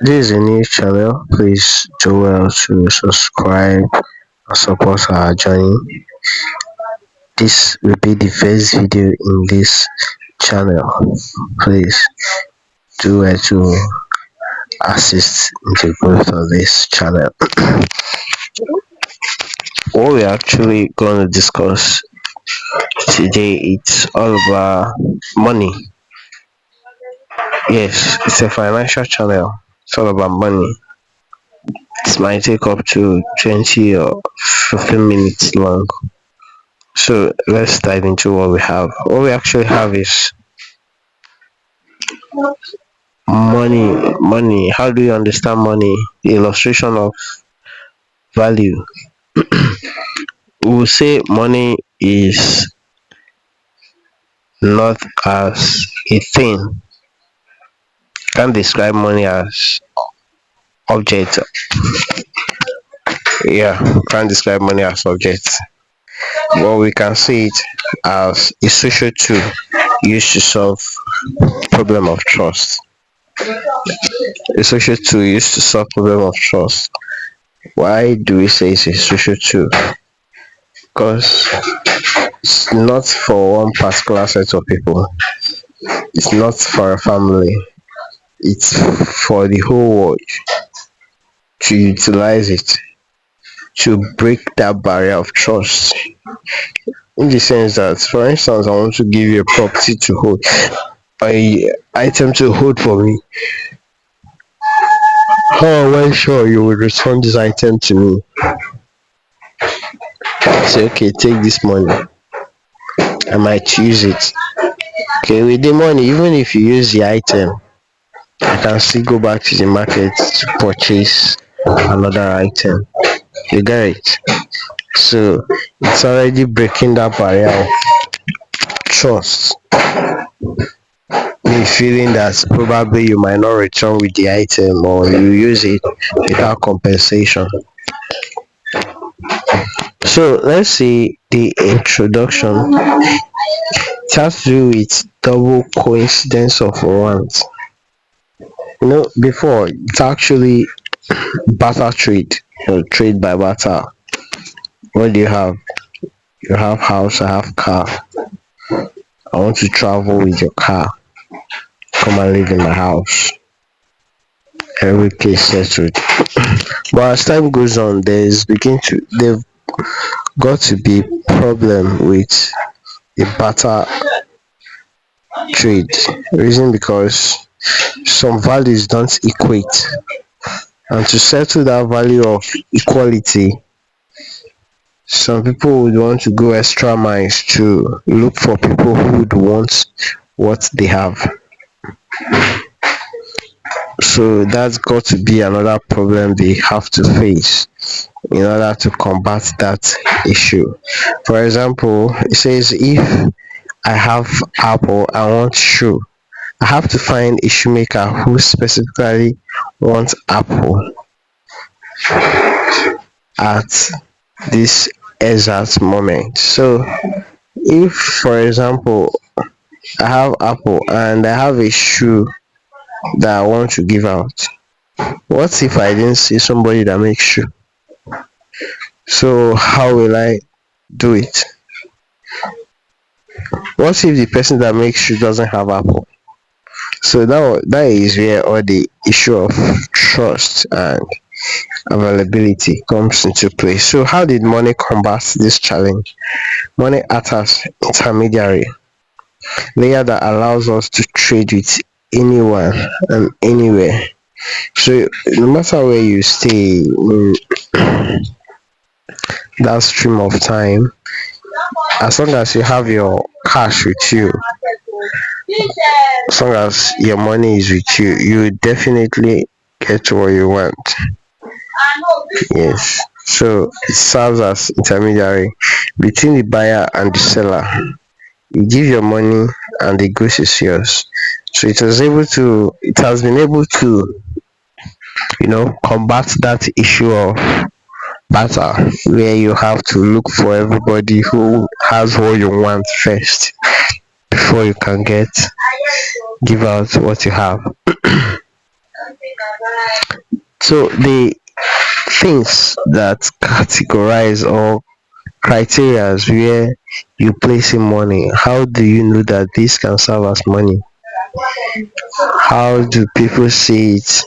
This is a new channel. Please do well to subscribe and support our journey. This will be the first video in this channel. Please do well to assist in the growth of this channel. What we're actually going to discuss today, it's all about money. Yes, it's a financial channel. It's all about money. It might take up to 20 or 15 minutes long. So let's dive into what we have. What we actually have is money. Money. How do you understand money? The illustration of value. We will say money is not as a thing. Can't describe money as object. Yeah, can't describe money as object. But we can see it as a social tool used to solve problem of trust. A social tool used to solve problem of trust. Why do we say it's a social tool? Because it's not for one particular set of people. It's not for a family. It's for the whole world to utilize it to break that barrier of trust. In the sense that, for instance, I want to give you a property to hold, a item to hold for me. How am I sure you will return this item to me? Say, okay, take this money. I might use it. Okay, with the money, even if you use the item, I can still go back to the market to purchase another item. You get it? So it's already breaking that barrier of trust. Me feeling that probably you might not return with the item or you use it without compensation. So let's see the introduction. It has to do with double coincidence of want. Before it's actually barter trade, trade by barter. What do you have? You have house, I have car. I want to travel with your car. Come and live in my house. Every case settled. But as time goes on, they've got to be problem with the barter trade. Reason because some values don't equate. And to settle that value of equality, some people would want to go extra miles to look for people who would want what they have. So that's got to be another problem they have to face in order to combat that issue. For example, it says if I have apple, I want shoe. I have to find a shoemaker who specifically wants apple at this exact moment. So if, for example, I have apple and I have a shoe that I want to give out, what if I didn't see somebody that makes shoe? So how will I do it? What if the person that makes shoe doesn't have apple? So that is where all the issue of trust and availability comes into play. So how did money combat this challenge? Money acts as intermediary layer that allows us to trade with anyone and anywhere. So no matter where you stay in that stream of time, as long as you have your cash with you, as long as your money is with you, you definitely get what you want. Yes. So it serves as intermediary between the buyer and the seller. You give your money and the goods is yours. So it has been able to combat that issue of barter where you have to look for everybody who has what you want first before you can give out what you have. So the things that categorize or criteria where you place in money, how do you know that this can serve as money? How do people see it?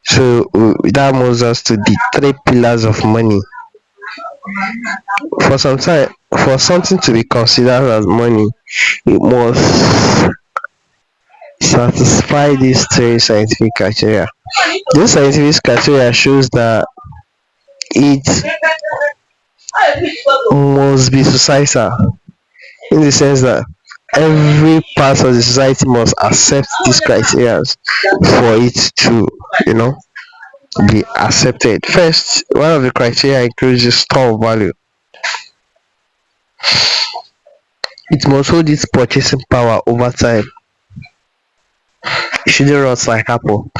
So that moves us to the three pillars of money. For some time, for something to be considered as money, it must satisfy these three scientific criteria. This scientific criteria shows that it must be societal, in the sense that every part of the society must accept these criteria for it to, you know, be accepted. First, one of the criteria includes the store of value. It must hold its purchasing power over time. It shouldn't rot like apple.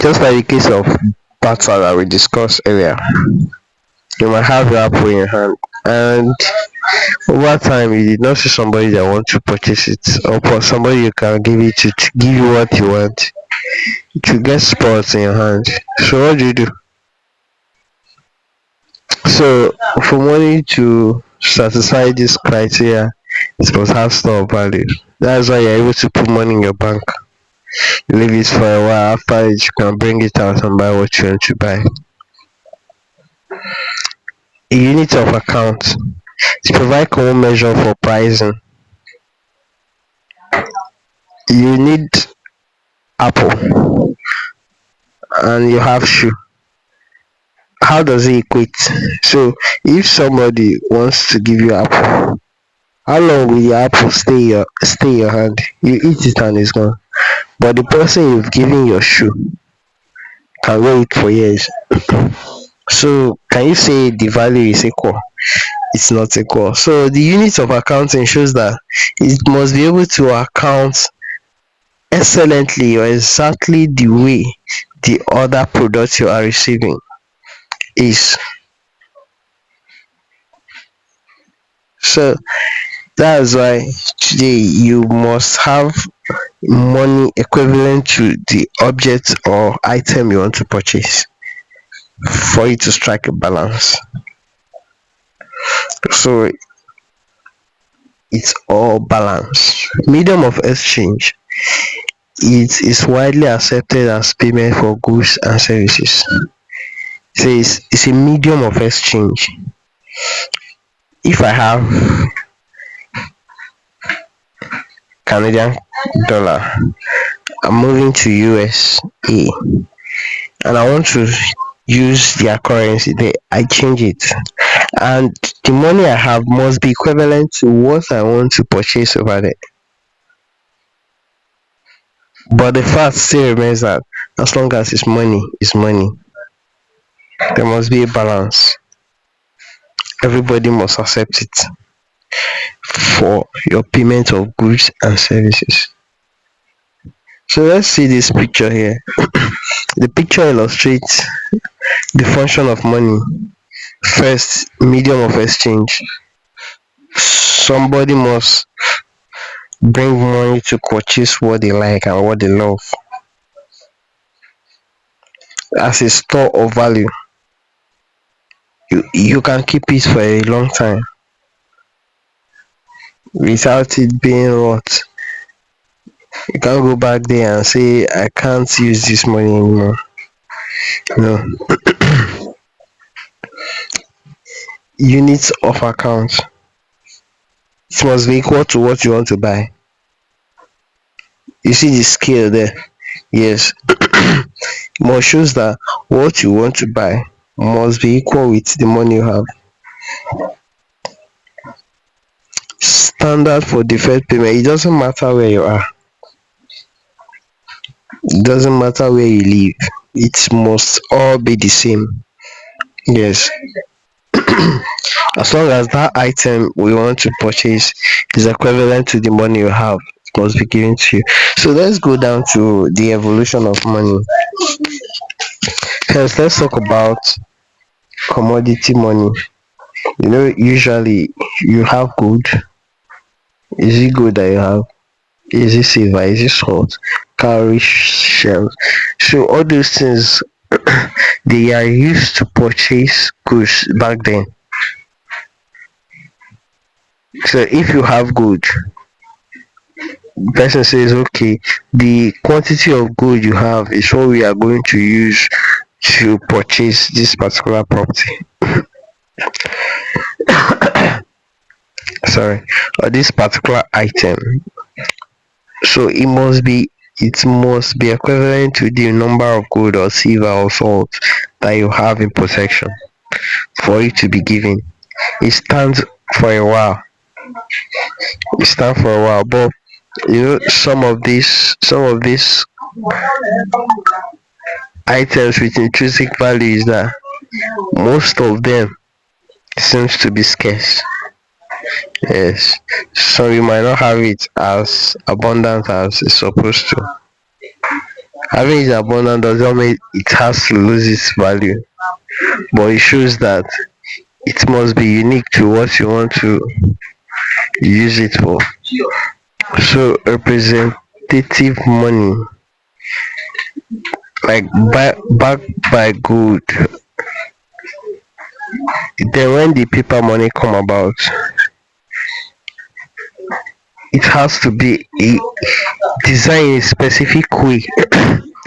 Just like the case of butter that we discussed earlier. You might have your apple in your hand, and over time you did not see somebody that wants to purchase it, or for somebody you can give it to give you what you want. It will get spots in your hand. So what do you do? So for money to satisfy this criteria, it must have store of value. That's why you're able to put money in your bank. You leave it for a while, after it you can bring it out and buy what you want to buy. A unit of account. To provide common measure for pricing, you need apple and you have shoe. How does it equate? So if somebody wants to give you apple, how long will the apple stay in your hand? You eat it and it's gone. But the person you've given your shoe can wear it for years. So can you say the value is equal? It's not equal. So the unit of accounting shows that it must be able to account excellently or exactly the way the other product you are receiving is. So that's why today you must have money equivalent to the object or item you want to purchase for you to strike a balance. So it's all balance. Medium of exchange. It is widely accepted as payment for goods and services. So it's a medium of exchange. If I have Canadian dollar, I'm moving to USA and I want to use their currency there, I change it. And the money I have must be equivalent to what I want to purchase over there. But the fact still remains that as long as it's money, it's money. There must be a balance. Everybody must accept it for your payment of goods and services. So let's see this picture here. The picture illustrates the function of money. First, medium of exchange. Somebody must bring money to purchase what they like and what they love. As a store of value, you can keep it for a long time without it being rot. You can't go back there and say I can't use this money anymore. No. Units of account. It must be equal to what you want to buy. You see the scale there? Yes. More shows that what you want to buy must be equal with the money you have. Standard for deferred payment. It doesn't matter where you are. It doesn't matter where you live. It must all be the same. Yes. As long as that item we want to purchase is equivalent to the money you have, it must be given to you. So let's go down to the evolution of money. First, let's talk about commodity money. You know, usually you have gold. Is it gold that you have? Is it silver? Is it salt? Cowrie shells. So all those things they are used to purchase goods back then. So if you have gold, the person says, okay, the quantity of gold you have is what we are going to use to purchase this particular property. Sorry, or this particular item. So it must be equivalent to the number of gold or silver or salt that you have in possession for it to be given. It stands for a while. It stands for a while, but some of these items with intrinsic value is that most of them seems to be scarce. Yes. So you might not have it as abundant as it's supposed to. Having it abundant does not mean it has to lose its value, but it shows that it must be unique to what you want to use it for. So representative money, like backed by gold, then when the paper money come about, it has to be designed in a specific way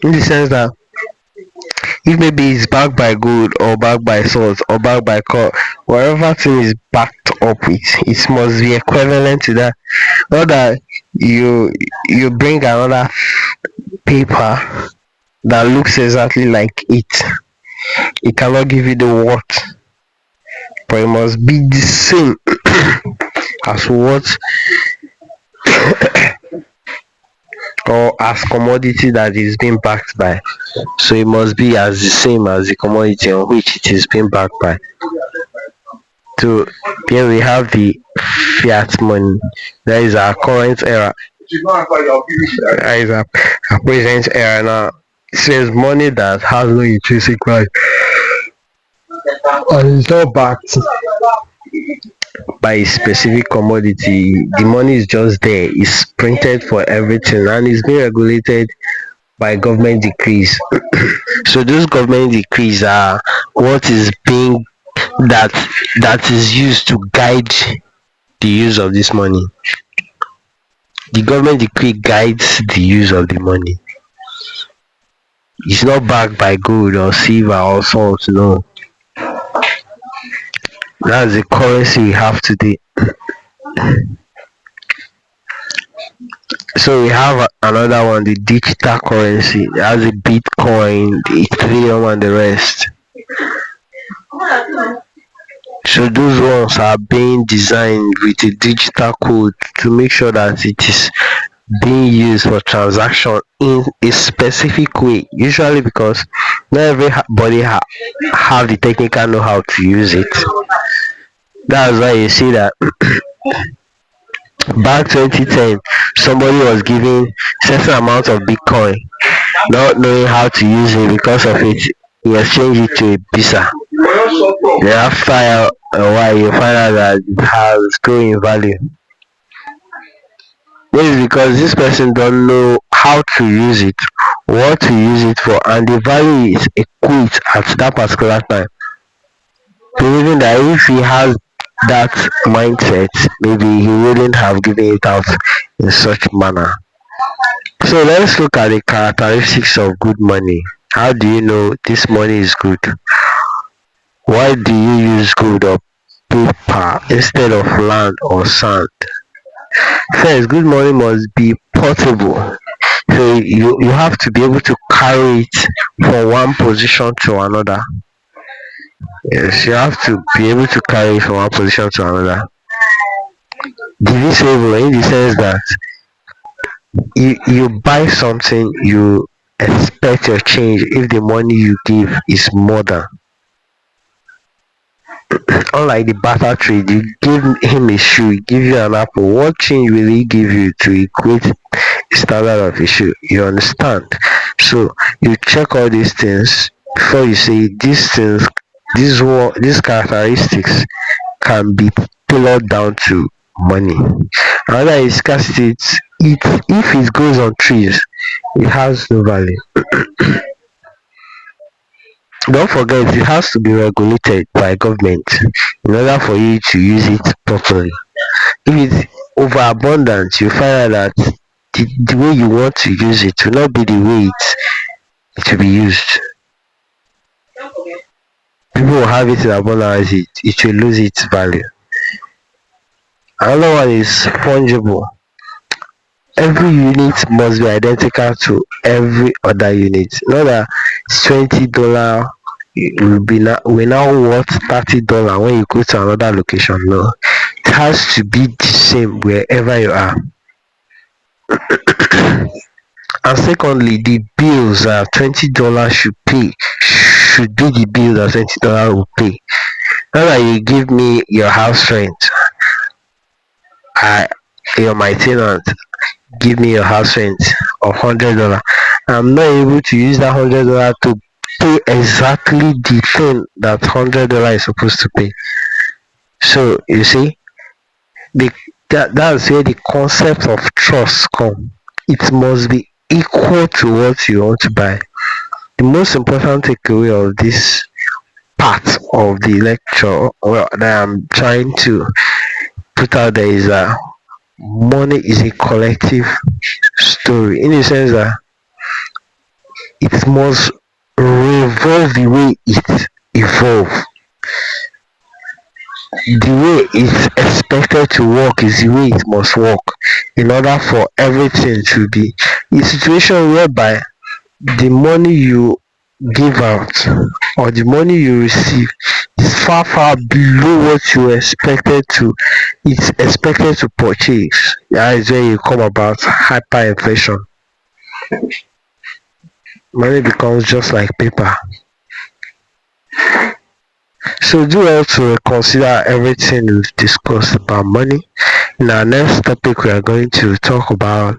in the sense that if maybe it's backed by gold or backed by salt or backed by copper, whatever thing is backed up with, it must be equivalent to that. Not that you bring another paper that looks exactly like it cannot give you the worth, but it must be the same as what or as commodity that is being backed by. So it must be as the same as the commodity on which it is being backed by. So here we have the fiat money. That is our current era. That is our present era now. It says money that has no intrinsic value and is not backed by a specific commodity. The money is just there. It's printed for everything and it's being regulated by government decrees. So those government decrees are what is being that that is used to guide the use of this money. The government decree guides the use of the money. It's not backed by gold or silver or salt, no. That's the currency we have today. So we have another one, the digital currency. That's the Bitcoin, the Ethereum, and the rest. So those ones are being designed with a digital code to make sure that it is being used for transaction in a specific way. Usually because not everybody have the technical know how to use it. That's why you see that back 2010 somebody was giving certain amount of Bitcoin, not knowing how to use it because of it. He exchanged it to a visa. Then after a while you find out that it has grown in value. This is because this person don't know how to use it, what to use it for, and the value is equate at that particular time. Believing that if he has that mindset, maybe he wouldn't have given it out in such manner. So let's look at the characteristics of good money. How do you know this money is good? Why do you use gold or paper instead of land or sand? First, good money must be portable. So you have to be able to carry it from one position to another. Yes, you have to be able to carry it from one position to another. Divisible in the sense that you buy something, you expect your change if the money you give is more than. Unlike the barter trade, you give him a shoe, he give you an apple. What change will he give you to equate the standard of a shoe? You understand? So you check all these things before you say these things, these characteristics can be tailored down to money. Another is scarcity. It if it goes on trees, it has no value. Don't forget, it has to be regulated by government in order for you to use it properly. If it's overabundant, you find out that the way you want to use it will not be the way it will be used. People will have it in abundance, it will lose its value. Another one is fungible. Every unit must be identical to every other unit. Not that $20 will now worth $30 when you go to another location. No, it has to be the same wherever you are. And secondly, the bills that $20 should be the bill that $20 will pay. Not that you give me your house rent, I you're my tenant, give me your house rent of $100. I'm not able to use that $100 to pay exactly the thing that $100 is supposed to pay. So you see, the that's where the concept of trust come. It must be equal to what you want to buy. The most important takeaway of this part of the lecture, well, that I'm trying to put out there, is that money is a collective story, in the sense that it must revolve the way it evolve. The way it's expected to work is the way it must work, in order for everything to be a situation whereby the money you give out or the money you receive is far far below what you expected to it's expected to purchase. That is where you come about hyperinflation. Money becomes just like paper. So do well to consider everything we've discussed about money. In our next topic, we are going to talk about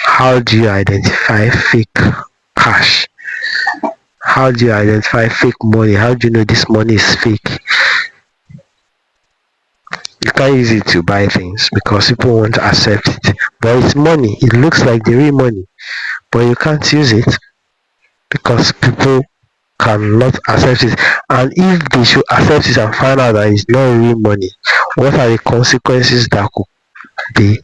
how do you identify fake cash. How do you identify fake money? How do you know this money is fake? You can't use it to buy things because people won't accept it. But it's money. It looks like the real money, but you can't use it because people cannot accept it. And if they should accept it and find out that it's not real money, what are the consequences that could be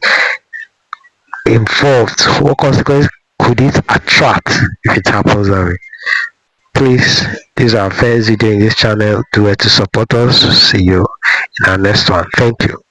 involved? What consequences could it attract if it happens that way? Please, this is our first video in this channel. Do it to support us. See you in our next one. Thank you.